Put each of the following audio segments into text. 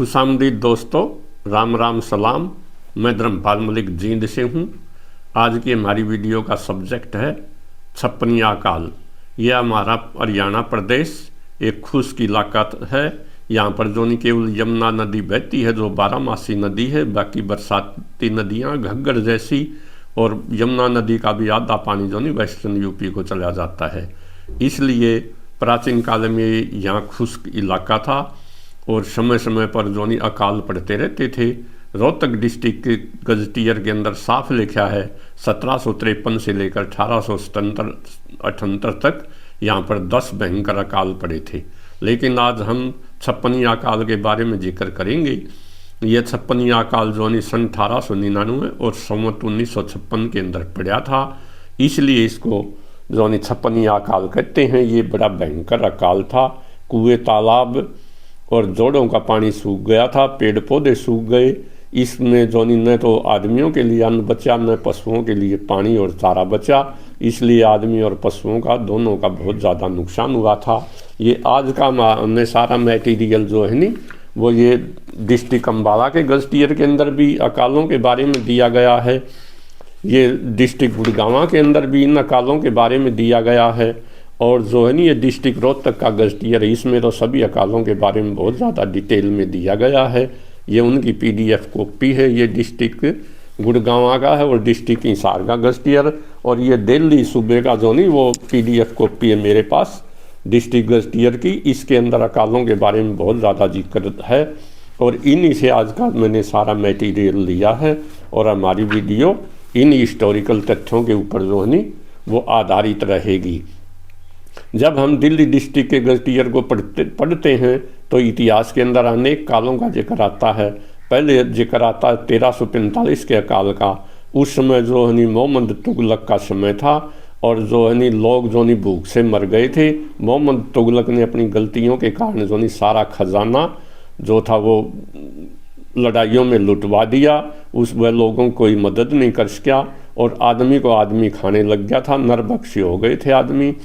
खुशामदीद दोस्तों, राम राम सलाम। मैं धर्मपाल मलिक जींद से हूँ। आज की हमारी वीडियो का सब्जेक्ट है छप्पनिया अकाल। यह हमारा हरियाणा प्रदेश एक खुश्क इलाका है। यहाँ पर जो नहीं केवल यमुना नदी बहती है जो बारहमासी नदी है, बाकी बरसाती नदियाँ घग्गर जैसी और यमुना नदी का भी आधा पानी जो नहीं वेस्टर्न यूपी को चला जाता है। इसलिए प्राचीन काल में यहाँ खुश्क इलाका था और समय समय पर जो नहीं अकाल पड़ते रहते थे। रोहतक डिस्ट्रिक्ट के गजटियर के अंदर साफ लिखा है 1753 से लेकर 1878 तक यहाँ पर 10 भयंकर अकाल पड़े थे। लेकिन आज हम छप्पनिया अकाल के बारे में जिक्र करेंगे। यह छप्पनिया अकाल जो नहीं सन 1899 और संवत 1956 के अंदर पड़ा था, इसलिए इसको जो नहीं छप्पनिया अकाल कहते हैं। ये बड़ा भयंकर अकाल था। कुएं, तालाब और जोड़ों का पानी सूख गया था, पेड़ पौधे सूख गए। इसमें जो न तो आदमियों के लिए अन्न बचा, न पशुओं के लिए पानी और चारा बचा। इसलिए आदमी और पशुओं का दोनों का बहुत ज़्यादा नुकसान हुआ था। ये आज का हमने सारा मटेरियल जो है नी वो ये डिस्ट्रिक्ट अम्बाला के गजटियर के अंदर भी अकालों के बारे में दिया गया है। ये डिस्ट्रिक्ट गुड़गांव के अंदर भी इन अकालों के बारे में दिया गया है। और जो है नी ये डिस्ट्रिक्ट रोहतक का गजटियर है, इसमें तो सभी अकालों के बारे में बहुत ज़्यादा डिटेल में दिया गया है। ये उनकी PDF कॉपी है। ये डिस्ट्रिक्ट गुड़गांव का है और डिस्ट्रिक्ट हिसार का गजटियर। और ये दिल्ली सूबे का जो नहीं वो PDF कॉपी है मेरे पास डिस्ट्रिक्ट गजटियर की। इसके अंदर अकालों के बारे में बहुत ज़्यादा जिक्र है और इन्हीं से आज का मैंने सारा मटेरियल लिया है। और हमारी वीडियो इन हिस्टोरिकल तथ्यों के ऊपर जो है नी वो आधारित रहेगी। जब हम दिल्ली डिस्ट्रिक्ट के गजटियर को पढ़ते हैं तो इतिहास के अंदर अनेक कालों का जिक्र आता है। पहले जिक्र आता है 1345 के अकाल का। उस समय जो है मोहम्मद तुगलक का समय था और जो है लोग जो भूख से मर गए थे। मोहम्मद तुगलक ने अपनी गलतियों के कारण जो सारा खजाना जो था वो लड़ाइयों में लुटवा दिया। उस वह लोगों को कोई मदद नहीं कर सका और आदमी को आदमी खाने लग गया था। नरभक्षी हो गए थे आदमी।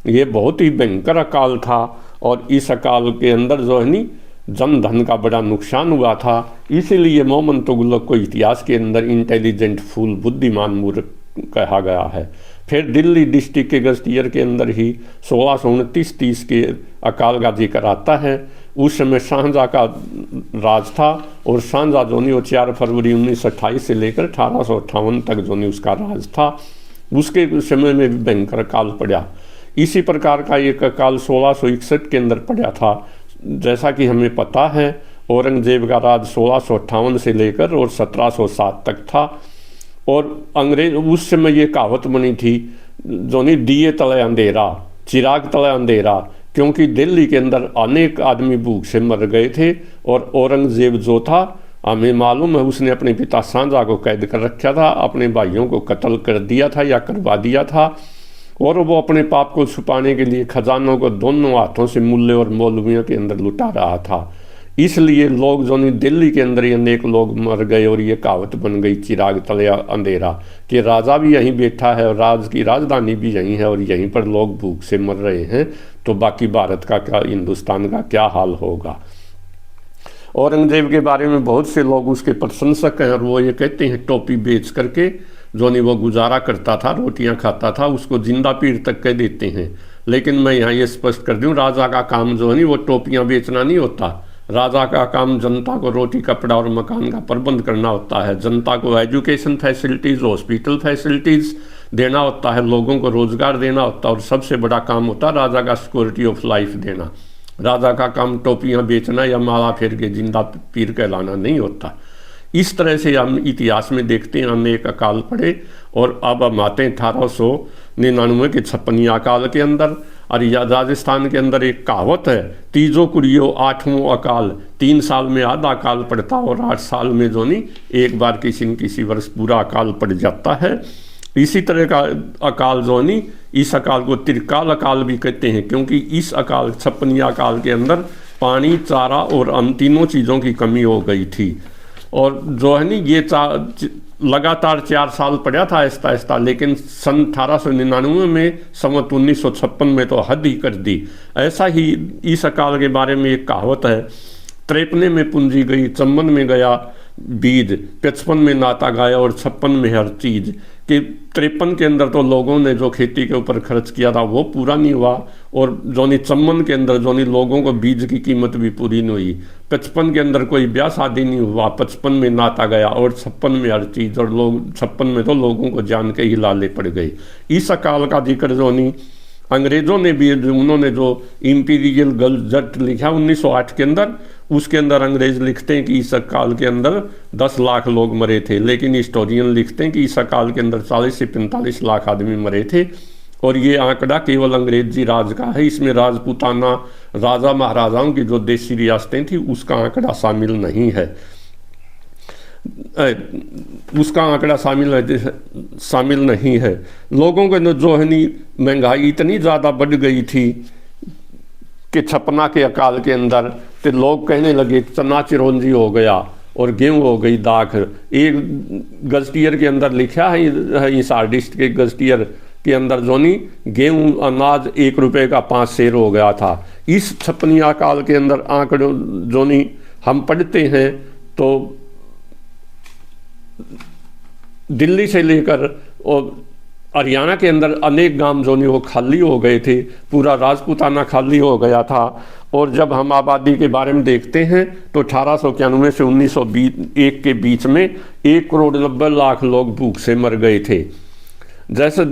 ये बहुत ही भयंकर अकाल था और इस अकाल के अंदर जो है नी जन धन का बड़ा नुकसान हुआ था। इसीलिए मोहम्मद तुगलक को इतिहास के अंदर इंटेलिजेंट फूल, बुद्धिमान मूर्ख कहा गया है। फिर दिल्ली डिस्ट्रिक्ट के गजटियर के अंदर ही 1629-30 के अकाल का जिक्र आता है। उस समय शाहजहाँ का राज था और शाहजहाँ जो नहीं वो 4 फरवरी 1928 से लेकर 1858 तक जो नहीं उसका राज था। उसके समय में भी भयंकर अकाल पड़ा। इसी प्रकार का एक अकाल 1661 के अंदर पड़ा था। जैसा कि हमें पता है औरंगजेब का राज 1658 से लेकर और 1707 तक था। और अंग्रेज उस समय ये कहावत बनी थी जो नहीं दिए तले अंधेरा, चिराग तले अंधेरा, क्योंकि दिल्ली के अंदर अनेक आदमी भूख से मर गए थे। और औरंगजेब जो था हमें मालूम है उसने अपने पिता शाहजहाँ को कैद कर रखा था, अपने भाइयों को कत्ल कर दिया था या करवा दिया था। और वो अपने पाप को छुपाने के लिए खजानों को दोनों हाथों से मुल्ले और मौलवियों के अंदर लुटा रहा था। इसलिए लोग जो नहीं दिल्ली के अंदर ही अनेक लोग मर गए और ये कहावत बन गई चिराग तले अंधेरा कि राजा भी यहीं बैठा है और राज की राजधानी भी यहीं है और यहीं पर लोग भूख से मर रहे हैं, तो बाकी भारत का क्या, हिंदुस्तान का क्या हाल होगा। औरंगजेब के बारे में बहुत से लोग उसके प्रशंसक हैं और वो ये कहते हैं टोपी बेच करके जो नहीं वो गुजारा करता था, रोटियां खाता था, उसको जिंदा पीर तक कह देते हैं। लेकिन मैं यहाँ ये स्पष्ट कर दूँ, राजा का काम जो है नहीं वो टोपियां बेचना नहीं होता। राजा का काम जनता को रोटी, कपड़ा और मकान का प्रबंध करना होता है। जनता को एजुकेशन फैसिलिटीज़, हॉस्पिटल फैसिलिटीज़ देना होता है, लोगों को रोजगार देना होता है और सबसे बड़ा काम होता है राजा का सिक्योरिटी ऑफ लाइफ देना। राजा का काम टोपियाँ बेचना या माला फेर के जिंदा पीर कहलाना नहीं होता। इस तरह से हम इतिहास में देखते हैं अनेक अकाल पड़े। और अब हम आते हैं 1899 के छप्पनिया अकाल के अंदर। और राजस्थान के अंदर एक कहावत है तीजो कुड़ियो आठवों अकाल, 3 साल में आधा अकाल पड़ता और 8 साल में जो नहीं एक बार किसी न किसी वर्ष पूरा अकाल पड़ जाता है। इसी तरह का अकाल जो नहीं, इस अकाल को त्रिकाल अकाल भी कहते हैं, क्योंकि इस अकाल छप्पनिया अकाल के अंदर पानी, चारा और अन्य तीनों चीज़ों की कमी हो गई थी। और जो है नी ये लगातार 4 साल पड़ा था आहिस्ता आहिस्ता, लेकिन सन 1899 में संवत 1956 में तो हद ही कर दी। ऐसा ही इस अकाल के बारे में एक कहावत है 53 में पूंजी गई, 54 में गया बीज, 55 में नाता गाया और 56 में हर चीज। कि 53 के अंदर तो लोगों ने जो खेती के ऊपर खर्च किया था वो पूरा नहीं हुआ, और जोनी 54 के अंदर जोनी लोगों को बीज की कीमत भी पूरी नहीं हुई। 55 के अंदर कोई ब्याह शादी नहीं हुआ, 55 में नाता गया और 56 में हर चीज, और लोग 56 में तो लोगों को जान के ही लाले पड़ गए। इस अकाल का जिक्र जोनी अंग्रेजों ने भी, उन्होंने जो इंपीरियल गजट लिखा 1908 के अंदर, उसके अंदर अंग्रेज लिखते हैं कि इस काल के अंदर 10 लाख लोग मरे थे, लेकिन हिस्टोरियन लिखते हैं कि इस काल के अंदर 40 से 45 लाख आदमी मरे थे। और ये आंकड़ा केवल अंग्रेजी राज का है, इसमें राजपूताना राजा महाराजाओं की जो देशी रियासतें थी उसका आंकड़ा शामिल नहीं है, उसका आंकड़ा शामिल नहीं है। लोगों के जो है नी महंगाई इतनी ज़्यादा बढ़ गई थी कि छपना के अकाल के अंदर तो लोग कहने लगे चना चिरौंजी हो गया और गेहूँ हो गई दाख। एक गजटियर के अंदर लिखा है हिसार डिस्ट्रिक्ट के गजटियर के अंदर जोनी गेहूँ अनाज 1 रुपये का 5 सेर हो गया था। इस छपनिया काल के अंदर आंकड़ों जोनी हम पढ़ते हैं तो दिल्ली से लेकर और हरियाणा के अंदर अनेक गांव जो नहीं वो खाली हो गए थे, पूरा राजपूताना खाली हो गया था। और जब हम आबादी के बारे में देखते हैं तो 1891 से 1901 के बीच में 1,90,00,000 लोग भूख से मर गए थे। जैसे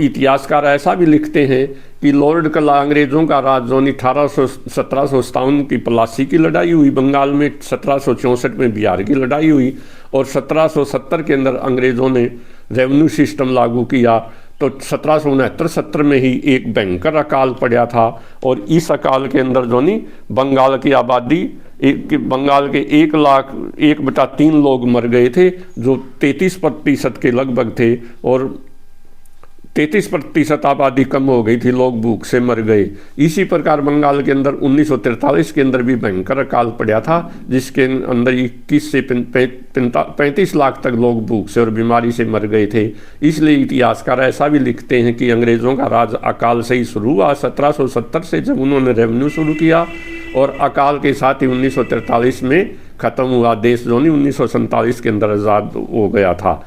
इतिहासकार ऐसा भी लिखते हैं कि लॉर्ड कला अंग्रेज़ों का राज जो 1757 की पलासी की लड़ाई हुई बंगाल में, 1764 में बिहार की लड़ाई हुई, और 1770 के अंदर अंग्रेज़ों ने रेवेन्यू सिस्टम लागू किया। तो 1769-70 में ही एक भयंकर अकाल पड़ा था, और इस अकाल के अंदर जो नहीं बंगाल की आबादी बंगाल के 1,03,000 लोग मर गए थे, जो 33% के लगभग थे, और 33% आबादी कम हो गई थी, लोग भूख से मर गए। इसी प्रकार बंगाल के अंदर 1943 के अंदर भी भयंकर अकाल पड़ा था, जिसके अंदर 21 से 35 लाख तक लोग भूख से और बीमारी से मर गए थे। इसलिए इतिहासकार ऐसा भी लिखते हैं कि अंग्रेज़ों का राज अकाल से ही शुरू हुआ 1770 से, जब उन्होंने रेवेन्यू शुरू किया, और अकाल के साथ ही 1943 में ख़त्म हुआ। देश जो नहीं 1947 के अंदर आज़ाद हो गया था।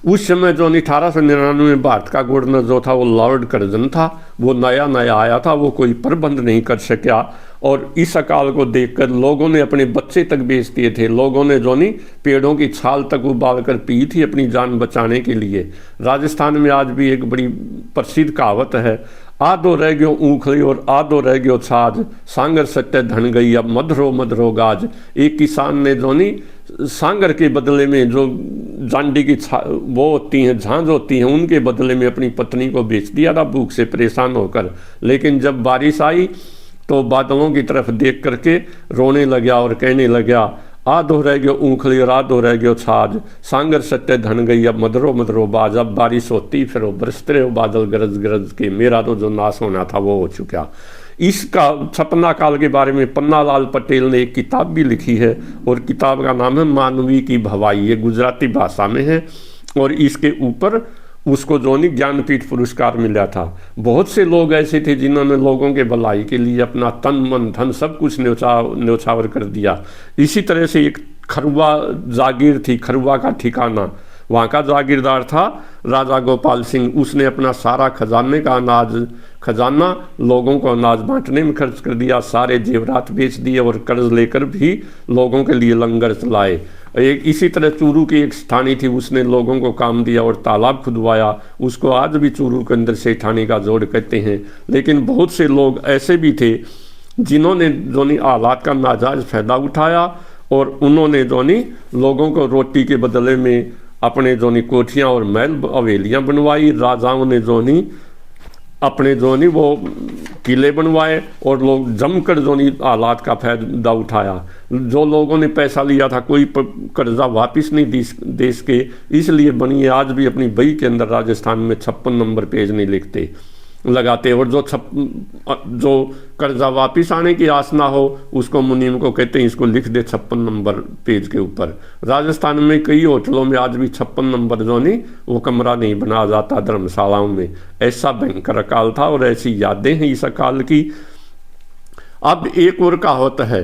उस समय जो 1899 में भारत का गवर्नर जो था वो लॉर्ड कर्जन था, वो नया आया था, वो कोई प्रबंध नहीं कर सका, और इस अकाल को देखकर लोगों ने अपने बच्चे तक बेच दिए थे। लोगों ने जो नहीं पेड़ों की छाल तक उबाल कर पी थी अपनी जान बचाने के लिए। राजस्थान में आज भी एक बड़ी प्रसिद्ध कहावत है, आधो रह गयो ऊखली और आधो रह गयो छाज, सांगर सत्य धन गई अब मधरो गाज। एक किसान ने जो नहीं सांगर के बदले में जो जांडी की वो होती हैं, झांझ होती हैं, उनके बदले में अपनी पत्नी को बेच दिया था भूख से परेशान होकर। लेकिन जब बारिश आई तो बादलों की तरफ देख करके रोने लगा और कहने लगा, आधो रह गयो ऊखली और आधो रह गयो छाज, सांगर सत्य धन गई अब मधरो बाज। अब बारिश होती फिर वो बरसते रहे बादल गरज गरज के, मेरा तो जो नाश होना था वो हो चुका। इसका छपना काल के बारे में पन्नालाल पटेल ने एक किताब भी लिखी है, और किताब का नाम है मानवी की भवाई। ये गुजराती भाषा में है, और इसके ऊपर उसको जोनी ज्ञानपीठ पुरस्कार मिला था। बहुत से लोग ऐसे थे जिन्होंने लोगों के भलाई के लिए अपना तन मन धन सब कुछ न्यौछावर कर दिया। इसी तरह से एक खरुआ जागीर थी, खरुआ का ठिकाना, वहाँ का जागीरदार था राजा गोपाल सिंह। उसने अपना सारा खजाना लोगों को अनाज बांटने में खर्च कर दिया, सारे जेवरात बेच दिए, और कर्ज लेकर भी लोगों के लिए लंगर चलाए। एक इसी तरह चूरू की एक स्थानी थी, उसने लोगों को काम दिया और तालाब खुदवाया, उसको आज भी चूरू के अंदर सेठानी का जोड़ कहते हैं। लेकिन बहुत से लोग ऐसे भी थे जिन्होंने जोनी हालात का नाजायज फायदा उठाया, और उन्होंने जोनी लोगों को रोटी के बदले में अपने जोनी कोठियाँ और महल हवेलियाँ बनवाई। राजाओं ने जोनी अपने जोनी वो किले बनवाए, और लोग जमकर जोनी हालात का फायदा उठाया। जो लोगों ने पैसा लिया था कोई कर्जा वापस नहीं देश के, इसलिए बनिए आज भी अपनी बही के अंदर राजस्थान में 56 नंबर पेज नहीं लिखते लगाते, और जो कर्जा वापस आने की आस ना हो उसको मुनीम को कहते हैं इसको लिख दे 56 नंबर पेज के ऊपर। राजस्थान में कई होटलों में आज भी 56 नंबर जो नहीं वो कमरा नहीं बनाया जाता धर्मशालाओं में। ऐसा भयंकर अकाल था, और ऐसी यादें हैं इस अकाल की। अब एक और कहावत है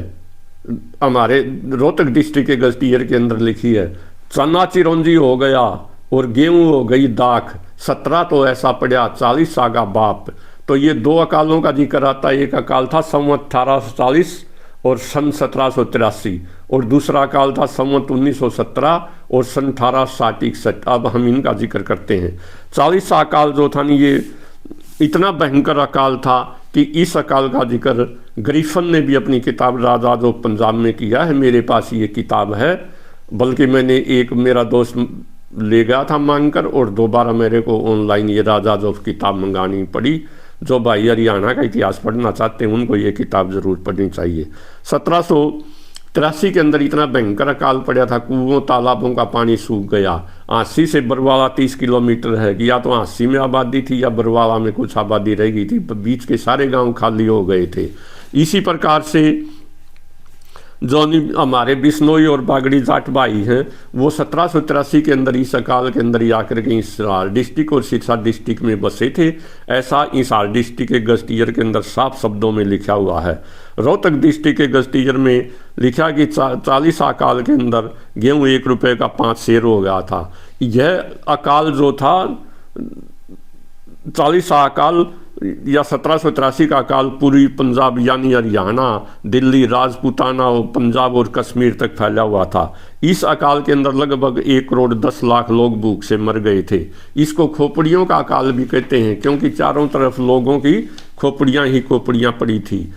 हमारे रोहतक डिस्ट्रिक्ट के गस्टियर के अंदर लिखी है, चना चिरौंजी हो गया और गेहूं हो गई दाख, 17 तो ऐसा पड़ा 40 सागा बाप। तो ये दो अकालों का जिक्र आता है। एक अकाल था संवत 1840 और सन 1783, और दूसरा अकाल था संवत 1917 और सन 1860-61। अब हम इनका जिक्र करते हैं। 40 अकाल जो था नहीं, ये इतना भयंकर अकाल था कि इस अकाल का जिक्र गरीफन ने भी अपनी किताब राजा जो पंजाब में किया है। मेरे पास ये किताब है, बल्कि मैंने एक मेरा दोस्त ले गया था मांगकर, और दोबारा मेरे को ऑनलाइन ये राजा जो किताब मंगानी पड़ी। जो भाई हरियाणा का इतिहास पढ़ना चाहते हैं उनको ये किताब ज़रूर पढ़नी चाहिए। 1783 के अंदर इतना भयंकर अकाल पड़ा था, कुओं तालाबों का पानी सूख गया। आसी से बरवाला 30 किलोमीटर है, या तो आसी में आबादी थी या बरवाला में कुछ आबादी रह गई थी, बीच के सारे गांव खाली हो गए थे। इसी प्रकार से जो हमारे बिश्नोई और बागड़ी जाट भाई हैं, वो 1783 के अंदर इस अकाल के अंदर ही आकर के हिसार डिस्ट्रिक्ट और सिरसा डिस्ट्रिक्ट में बसे थे। ऐसा हिसार डिस्ट्रिक्ट के गस्टियर के अंदर साफ शब्दों में लिखा हुआ है। रोहतक डिस्ट्रिक्ट के गस्टियर में लिखा कि 40 अकाल के अंदर गेहूँ 1 रुपये का 5 शेर हो गया था। यह अकाल जो था 40 अकाल या 1783 का अकाल पूरी पंजाब यानी हरियाणा, दिल्ली, राजपूताना और पंजाब और कश्मीर तक फैला हुआ था। इस अकाल के अंदर लगभग 1 करोड़ 10 लाख लोग भूख से मर गए थे। इसको खोपड़ियों का अकाल भी कहते हैं, क्योंकि चारों तरफ लोगों की खोपड़ियाँ ही खोपड़ियाँ पड़ी थी।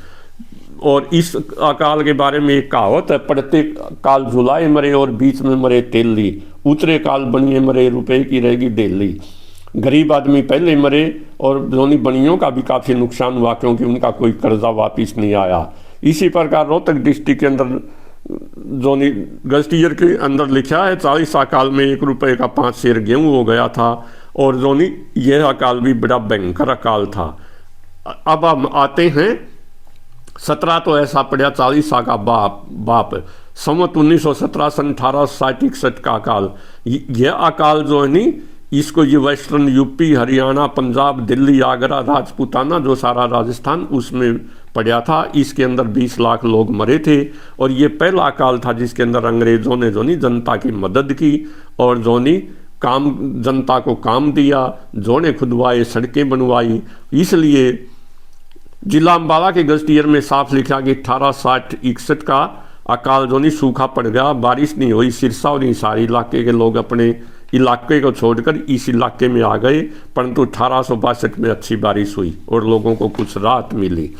और इस अकाल के बारे में एक कहावत है, पड़ते काल झुलाए मरे और बीच में मरे तेली, उतरे काल बनिए मरे रुपए की रहेगी डेली। गरीब आदमी पहले मरे और जोनी बनियों का भी काफ़ी नुकसान हुआ, क्योंकि उनका कोई कर्जा वापिस नहीं आया। इसी प्रकार रोहतक डिस्ट्रिक्ट के अंदर जोनी गस्टियर के अंदर लिखा है 40 अकाल में 1 रुपये का 5 शेर गेहूँ हो गया था। और जोनी यह अकाल भी बड़ा भयंकर अकाल था। अब हम आते हैं 17 तो ऐसा पड़ा 40 का बाप संवत 1917 सन 1860-61 का अकाल। यह अकाल जो है नी, इसको ये वेस्टर्न यूपी, हरियाणा, पंजाब, दिल्ली, आगरा, राजपूताना जो सारा राजस्थान उसमें पड़ा था। इसके अंदर 20 लाख लोग मरे थे। और ये पहला अकाल था जिसके अंदर अंग्रेज़ों ने जो नहीं जनता की मदद की और जो नहीं काम जनता को काम दिया, जो ने खुदवाए, सड़कें बनवाई। इसलिए जिला अम्बाला के गस्टियर में साफ लिखा कि 1860-61 का अकाल जो नहीं सूखा पड़ गया, बारिश नहीं हुई। सिरसा और हिसार इलाके के लोग अपने इलाके को छोड़कर इस इलाके में आ गए, परंतु 1862 में अच्छी बारिश हुई और लोगों को कुछ राहत मिली।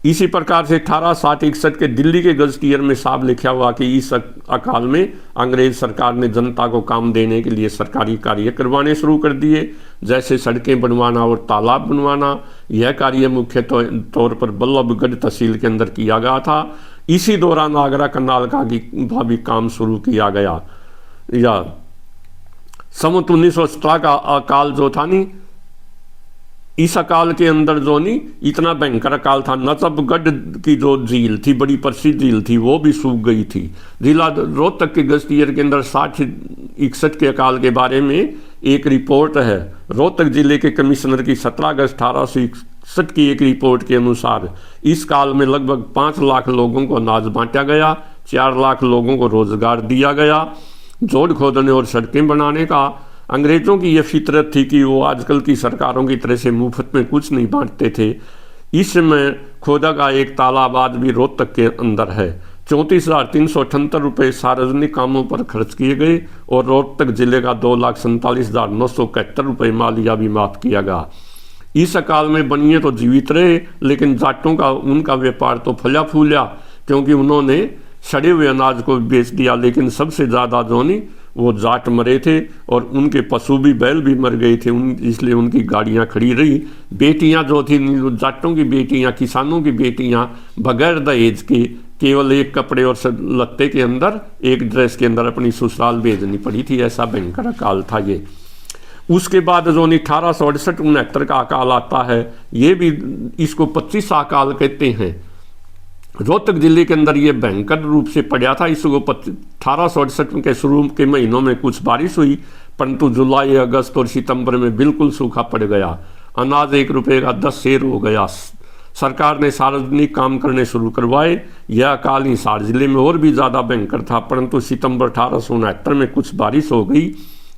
इसी प्रकार से 1860-61 के दिल्ली के गजटियर में साफ लिखा हुआ कि इस अकाल में अंग्रेज सरकार ने जनता को काम देने के लिए सरकारी कार्य करवाने शुरू कर दिए, जैसे सड़कें बनवाना और तालाब बनवाना। यह कार्य मुख्य तौर पर बल्लभगढ़ तहसील के अंदर किया गया था। इसी दौरान आगरा कनाल का भी काम शुरू किया गया। या संवत 1917 का अकाल जो था नी, इस अकाल के अंदर जो नी इतना भयंकर अकाल था, नजफगढ़ की जो झील थी, बड़ी प्रसिद्ध झील थी, वो भी सूख गई थी। जिला रोहतक के गस्टियर के अंदर 60-61 के अकाल के बारे में एक रिपोर्ट है। रोहतक जिले के कमिश्नर की 17 अगस्त 1861 की एक रिपोर्ट के अनुसार इस काल में लगभग 5 लाख लोगों को अनाज बांटा गया, 4 लाख लोगों को रोजगार दिया गया। जोड़ खोदने और सड़कें बनाने का अंग्रेजों की यह फितरत थी कि वो आजकल की सरकारों की तरह से मुफ्त में कुछ नहीं बांटते थे। इस समय खोदा का एक तालाब आज भी रोहतक के अंदर है। 34,378 रुपये सार्वजनिक कामों पर खर्च किए गए और रोहतक जिले का 2,47,971 रुपये मालिया भी माफ किया गया। इस अकाल में बनिए तो जीवित रहे, लेकिन जाटों का उनका व्यापार तो फला फूला, क्योंकि उन्होंने सड़े हुए अनाज को बेच दिया। लेकिन सबसे ज़्यादा जो नहीं वो जाट मरे थे और उनके पशु भी, बैल भी मर गए थे, इसलिए उनकी गाड़ियाँ खड़ी रही। बेटियाँ जो थी, जाटों की बेटियाँ, किसानों की बेटियाँ बगैर दहेज के केवल एक कपड़े और लत्ते के अंदर, एक ड्रेस के अंदर अपनी ससुराल भेजनी पड़ी थी। ऐसा भयंकर अकाल था ये। उसके बाद जो 1868-69 का अकाल आता है, ये भी इसको 25 अकाल कहते हैं। रोहतक जिले के अंदर ये भयंकर रूप से पड़ा था। इसको 1868 के शुरू के महीनों में कुछ बारिश हुई, परंतु जुलाई, अगस्त और सितंबर में बिल्कुल सूखा पड़ गया। अनाज 1 रुपये का 10 शेर हो गया। सरकार ने सार्वजनिक काम करने शुरू करवाए। यह अकाल हिसार जिले में और भी ज़्यादा भयंकर था, परंतु सितंबर 1869 में कुछ बारिश हो गई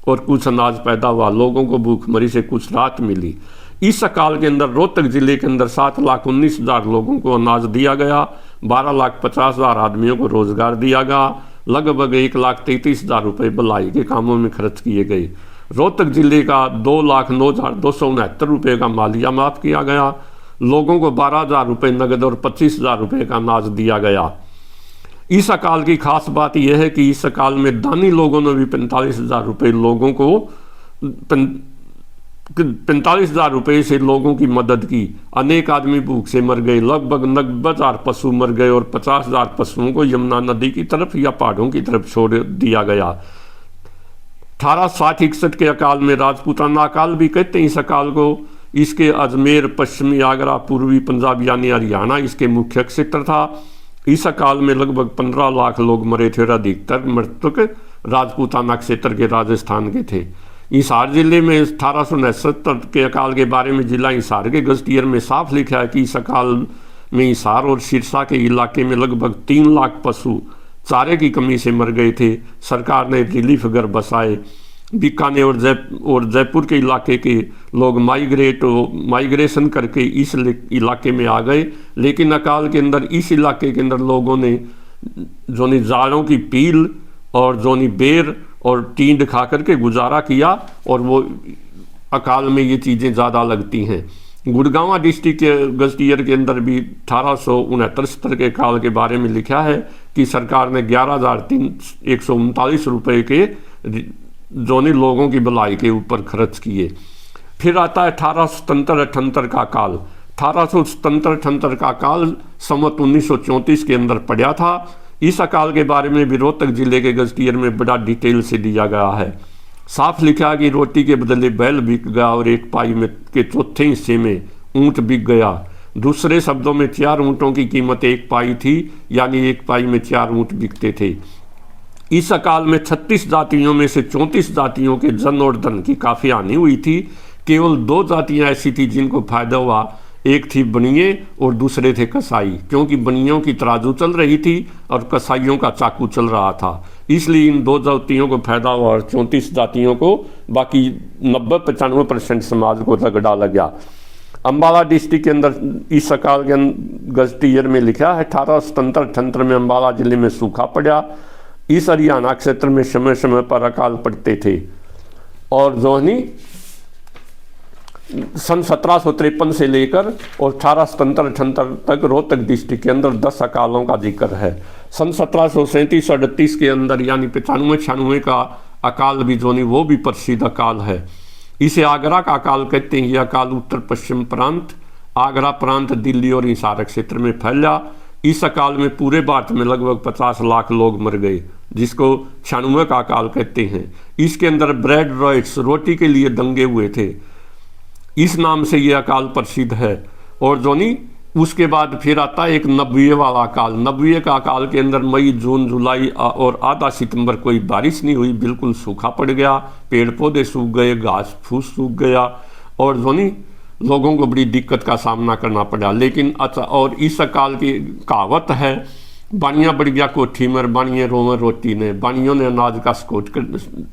और कुछ अनाज पैदा हुआ। लोगों को भूखमरी से कुछ राहत मिली। इस अकाल के अंदर रोहतक जिले के अंदर 7,19,000 लोगों को अनाज दिया गया, 12,50,000 आदमियों को रोजगार दिया गया, लगभग 1,33,000 रुपये भलाई के कामों में खर्च किए गए। रोहतक जिले का 2,09,269 रुपये का मालिया माफ किया गया। लोगों को 12,000 रुपये नगद और 25,000 रुपये का अनाज दिया गया। इस अकाल की खास बात यह है कि इस अकाल में दानी लोगों ने भी 45,000 रुपये लोगों को 45,000 रुपये से लोगों की मदद की। अनेक आदमी भूख से मर गए। लगभग 90,000 पशु मर गए और 50,000 पशुओं को यमुना नदी की तरफ या पहाड़ों की तरफ छोड़ दिया गया। 1860-61 के अकाल में राजपूताना अकाल भी कहते हैं इस अकाल को। इसके अजमेर, पश्चिमी आगरा, पूर्वी पंजाब यानी हरियाणा इसके मुख्य क्षेत्र था। इस अकाल में लगभग 15 लाख लोग मरे थे और अधिकतर मृतक राजपूताना क्षेत्र के राजस्थान के थे। हिसार जिले में 1869 के अकाल के बारे में जिला हिसार के गजटियर में साफ लिखा है कि इस अकाल में हिसार और सिरसा के इलाके में लगभग 3 लाख पशु चारे की कमी से मर गए थे। सरकार ने रिलीफ घर बसाए। बीकानेर और जयपुर के इलाके के लोग माइग्रेशन करके इस इलाके में आ गए, लेकिन अकाल के अंदर इस इलाके के अंदर लोगों ने जोनी जाड़ों की पील और जोनी बेर और टींड खा करके गुजारा किया और वो अकाल में ये चीज़ें ज़्यादा लगती हैं। गुड़गांव डिस्ट्रिक्ट के गजटियर के अंदर भी 1869 के अकाल के बारे में लिखा है कि सरकार ने 11,139 रुपये के जोनी लोगों की भलाई के ऊपर खर्च किए। फिर आता है 1877-78 का काल। 1877-78 का काल संवत 1934 के अंदर पड़ा था। इस अकाल के बारे में भी रोहतक जिले के गजटियर में बड़ा डिटेल से दिया गया है। साफ लिखा कि रोटी के बदले बैल बिक गया और एक पाई में के चौथे हिस्से में ऊंट बिक गया। दूसरे शब्दों में 4 ऊंटों की कीमत 1 पाई थी, यानी 1 पाई में 4 ऊंट बिकते थे। इस अकाल में 36 जातियों में से 34 जातियों के जन और धन की काफ़ी हानि हुई थी। केवल 2 जातियां ऐसी थी जिनको फायदा हुआ। एक थी बनिए और दूसरे थे कसाई, क्योंकि बनियों की तराजू चल रही थी और कसाईयों का चाकू चल रहा था। इसलिए इन 2 जातियों को फायदा हुआ और 34 जातियों को, बाकी 90-95% समाज को रगड़ा लग गया। अम्बाला डिस्ट्रिक्ट के अंदर इस अकाल के गजटियर में लिखा है 1877-78 में अम्बाला जिले में सूखा पड़ा। इस हरियाणा क्षेत्र में समय समय पर अकाल पड़ते थे और जोहनी सन 1753 से लेकर और 1877-78 तक रोहतक डिस्ट्रिक्ट के अंदर 10 अकालों का जिक्र है। सन 1737-38 के अंदर यानी 95-96 का अकाल भी जोनी वो भी प्रसिद्ध अकाल है। इसे आगरा का अकाल कहते हैं। यह अकाल उत्तर पश्चिम प्रांत, आगरा प्रांत, दिल्ली और हिसार क्षेत्र में फैला। इस अकाल में पूरे भारत में लगभग 50 लाख लोग मर गए, जिसको 96 का अकाल कहते हैं। इसके अंदर ब्रेड रॉयट्स रोटी के लिए दंगे हुए थे, इस नाम से यह अकाल प्रसिद्ध है। और जोनी उसके बाद फिर आता है एक 90 वाला अकाल। 90 का अकाल के अंदर मई, जून, जुलाई और आधा सितंबर कोई बारिश नहीं हुई, बिल्कुल सूखा पड़ गया, पेड़ पौधे सूख गए, घास फूस सूख गया और जोनी लोगों को बड़ी दिक्कत का सामना करना पड़ा। लेकिन अच्छा, और इस अकाल की कहावत है, बानियाँ बढ़ गया कोठी में, बानियाँ रोवे रोटी ने। बानियों ने अनाज का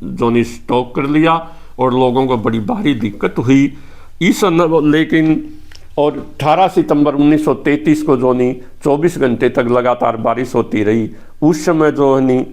जोनी स्टॉक कर लिया और लोगों को बड़ी भारी दिक्कत हुई। लेकिन और 18 सितंबर 1933 को जोनी 24 घंटे तक लगातार बारिश होती रही। उस समय जो है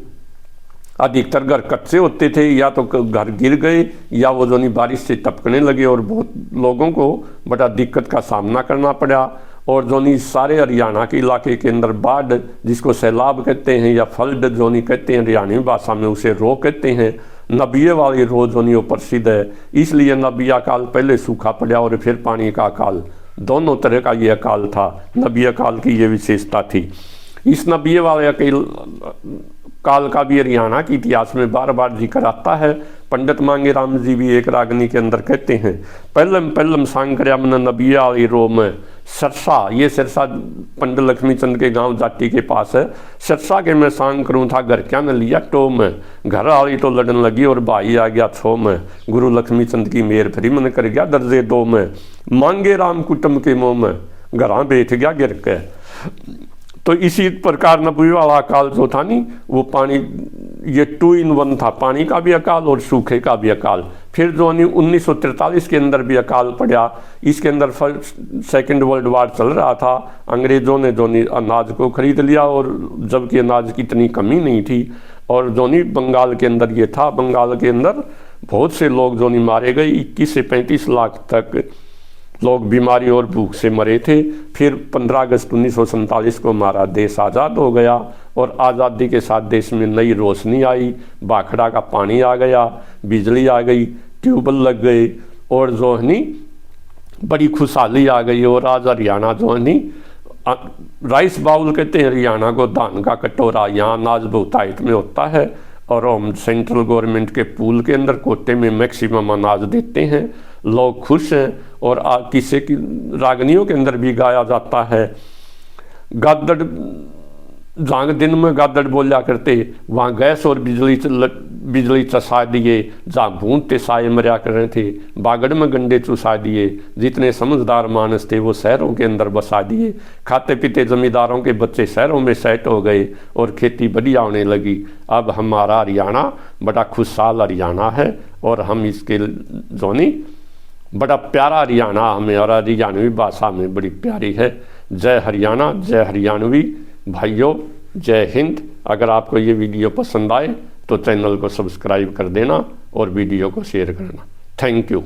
अधिकतर घर कच्चे होते थे, या तो घर गिर गए या वो जोनी बारिश से टपकने लगे और बहुत लोगों को बड़ा दिक्कत का सामना करना पड़ा। और जोनी सारे हरियाणा के इलाके के अंदर बाढ़, जिसको सैलाब कहते हैं या फ्लड जोनी कहते हैं हरियाणवी भाषा में, उसे रो कहते हैं। 90 वाली रो जोनी वो प्रसिद्ध है। इसलिए 90 अकाल पहले सूखा पड़ा और फिर पानी का अकाल, दोनों तरह का ये अकाल था। 90 अकाल की ये विशेषता थी। इस 90 वाले काल का भी हरियाणा के इतिहास में बार बार जिक्र आता है। पंडित मांगे राम जी भी एक रागनी के अंदर कहते हैं, पहलम पहलम सांकर्या मन नबिया आली रो में सरसा। ये सरसा पंडित लक्ष्मीचंद के गांव जाटी के पास है। सरसा के मैं सांग करूँ था, घर क्या न लिया टो में, घर आली तो लड़न लगी और भाई आ गया छो में। गुरु लक्ष्मीचंद की मेर फिरी मन कर गया दर्जे 2 में, मांगे राम कुटुंब के मुँह में, घरा बैठ गया गिर के। तो इसी प्रकार नबी वाला अकाल जो था नहीं, वो पानी ये 2 in 1 था, पानी का भी अकाल और सूखे का भी अकाल। फिर जो 1943 के अंदर भी अकाल पड़ा, इसके अंदर सेकेंड वर्ल्ड वार चल रहा था। अंग्रेज़ों ने जो अनाज को खरीद लिया, और जबकि अनाज की इतनी कमी नहीं थी। और जो बंगाल के अंदर ये था, बंगाल के अंदर बहुत से लोग जो मारे गए, 21 से 35 लाख तक लोग बीमारी और भूख से मरे थे। फिर 15 अगस्त 1947 को हमारा देश आज़ाद हो गया, और आज़ादी के साथ देश में नई रोशनी आई, बाखड़ा का पानी आ गया, बिजली आ गई, ट्यूबवेल लग गए, और जो है बड़ी खुशहाली आ गई। और आज हरियाणा जो है राइस बाउल कहते हैं हरियाणा को, धान का कटोरा, यहाँ अनाज बहुतायत में होता है। और हम सेंट्रल गवर्नमेंट के पूल के अंदर कोटे में मैक्सिमम अनाज देते हैं, लोग खुश हैं। और किसी की रागनियों के अंदर भी गाया जाता है, गादड़ जहाँ दिन में गादड़ बोला करते, वहाँ गैस और बिजली चसा दिए, जहाँ भूनते साए मरिया कर रहे थे, बागड़ में गंडे चुसा दिए। जितने समझदार मानस थे वो शहरों के अंदर बसा दिए। खाते पीते जमींदारों के बच्चे शहरों में सेट हो गए, और खेती बढ़िया होने लगी। अब हमारा हरियाणा बड़ा खुशहाल हरियाणा है, और हम इसके जोनी बड़ा प्यारा हरियाणा हमें, और हरियाणवी भाषा में बड़ी प्यारी है। जय हरियाणा, जय हरियाणवी भाइयों, जय हिंद। अगर आपको ये वीडियो पसंद आए तो चैनल को सब्सक्राइब कर देना और वीडियो को शेयर करना। Thank you.